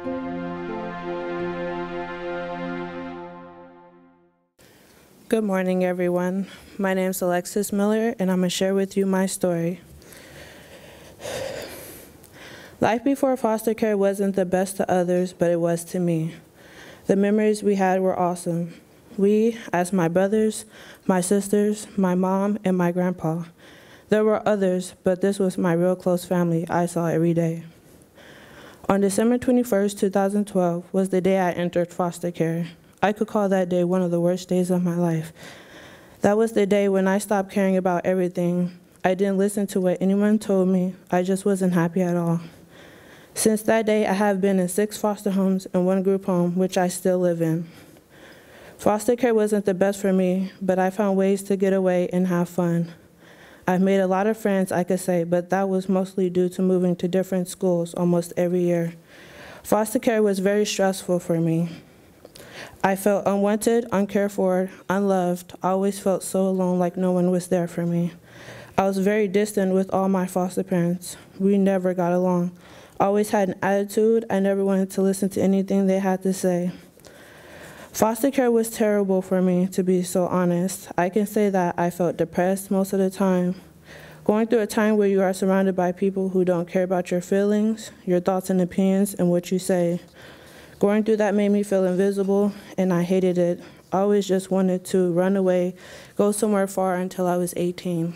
Good morning, everyone. My name is Alexis Miller, and I'm going to share with you my story. Life before foster care wasn't the best to others, but it was to me. The memories we had were awesome. We, as my brothers, my sisters, my mom, and my grandpa. There were others, but this was my real close family I saw every day. On December 21st, 2012 was the day I entered foster care. I could call that day one of the worst days of my life. That was the day when I stopped caring about everything. I didn't listen to what anyone told me. I just wasn't happy at all. Since that day, I have been in 6 foster homes and 1 group home, which I still live in. Foster care wasn't the best for me, but I found ways to get away and have fun. I've made a lot of friends, I could say, but that was mostly due to moving to different schools almost every year. Foster care was very stressful for me. I felt unwanted, uncared for, unloved. I always felt so alone, like no one was there for me. I was very distant with all my foster parents. We never got along. I always had an attitude. I never wanted to listen to anything they had to say. Foster care was terrible for me, to be so honest. I can say that I felt depressed most of the time. Going through a time where you are surrounded by people who don't care about your feelings, your thoughts and opinions, and what you say. Going through that made me feel invisible, and I hated it. I always just wanted to run away, go somewhere far until I was 18.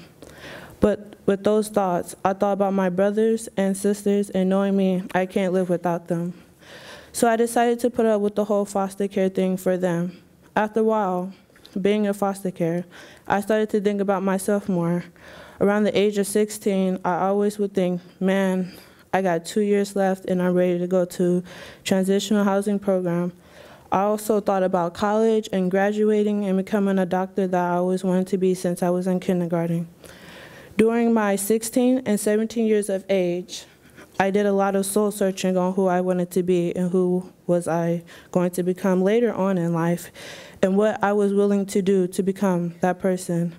But with those thoughts, I thought about my brothers and sisters, and knowing me, I can't live without them. So I decided to put up with the whole foster care thing for them. After a while, being in foster care, I started to think about myself more. Around the age of 16, I always would think, man, I got 2 years left and I'm ready to go to transitional housing program. I also thought about college and graduating and becoming a doctor that I always wanted to be since I was in kindergarten. During my 16 and 17 years of age, I did a lot of soul searching on who I wanted to be and who was I going to become later on in life and what I was willing to do to become that person.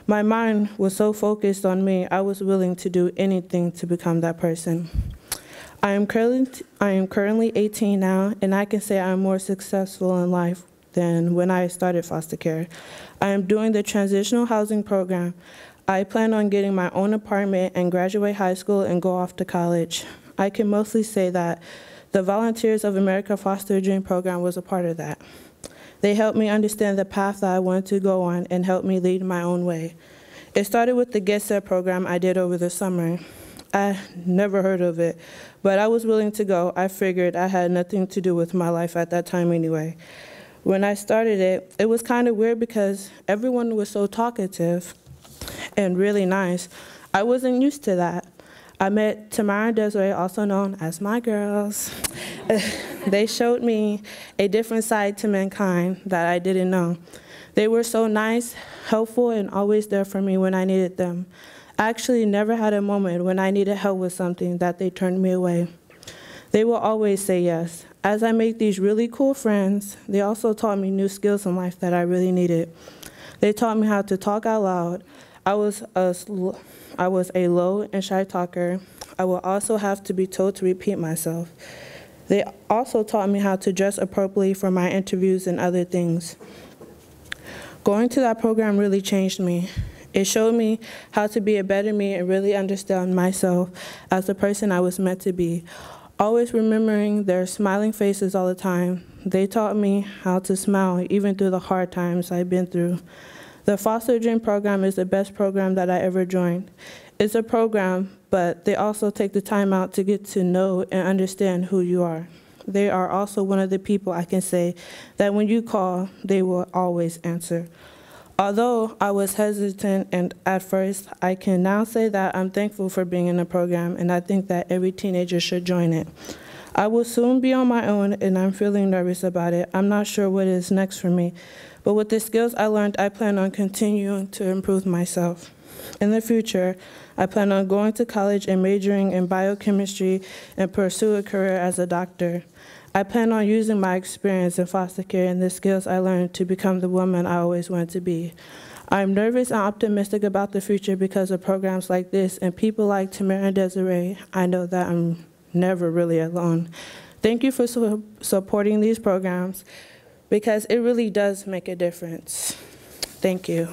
My mind was so focused on me, I was willing to do anything to become that person. I am currently 18 now, and I can say I'm more successful in life than when I started foster care. I am doing the transitional housing program. I plan on getting my own apartment and graduate high school and go off to college. I can mostly say that the Volunteers of America Foster Dream Program was a part of that. They helped me understand the path that I wanted to go on and helped me lead my own way. It started with the Get Set program I did over the summer. I never heard of it, but I was willing to go. I figured I had nothing to do with my life at that time anyway. When I started it, it was kind of weird because everyone was so talkative and really nice. I wasn't used to that. I met Tamara and Desiree, also known as my girls. They showed me a different side to mankind that I didn't know. They were so nice, helpful, and always there for me when I needed them. I actually never had a moment when I needed help with something that they turned me away. They will always say yes. As I make these really cool friends, they also taught me new skills in life that I really needed. They taught me how to talk out loud. I was a low and shy talker. I will also have to be told to repeat myself. They also taught me how to dress appropriately for my interviews and other things. Going to that program really changed me. It showed me how to be a better me and really understand myself as the person I was meant to be. Always remembering their smiling faces all the time. They taught me how to smile even through the hard times I've been through. The Foster Dream program is the best program that I ever joined. It's a program, but they also take the time out to get to know and understand who you are. They are also one of the people I can say that when you call, they will always answer. Although I was hesitant and at first, I can now say that I'm thankful for being in the program, and I think that every teenager should join it. I will soon be on my own, and I'm feeling nervous about it. I'm not sure what is next for me, but with the skills I learned, I plan on continuing to improve myself. In the future, I plan on going to college and majoring in biochemistry and pursue a career as a doctor. I plan on using my experience in foster care and the skills I learned to become the woman I always wanted to be. I'm nervous and optimistic about the future because of programs like this and people like Tamara and Desiree. I know that I'm never really alone. Thank you for supporting these programs because it really does make a difference. Thank you.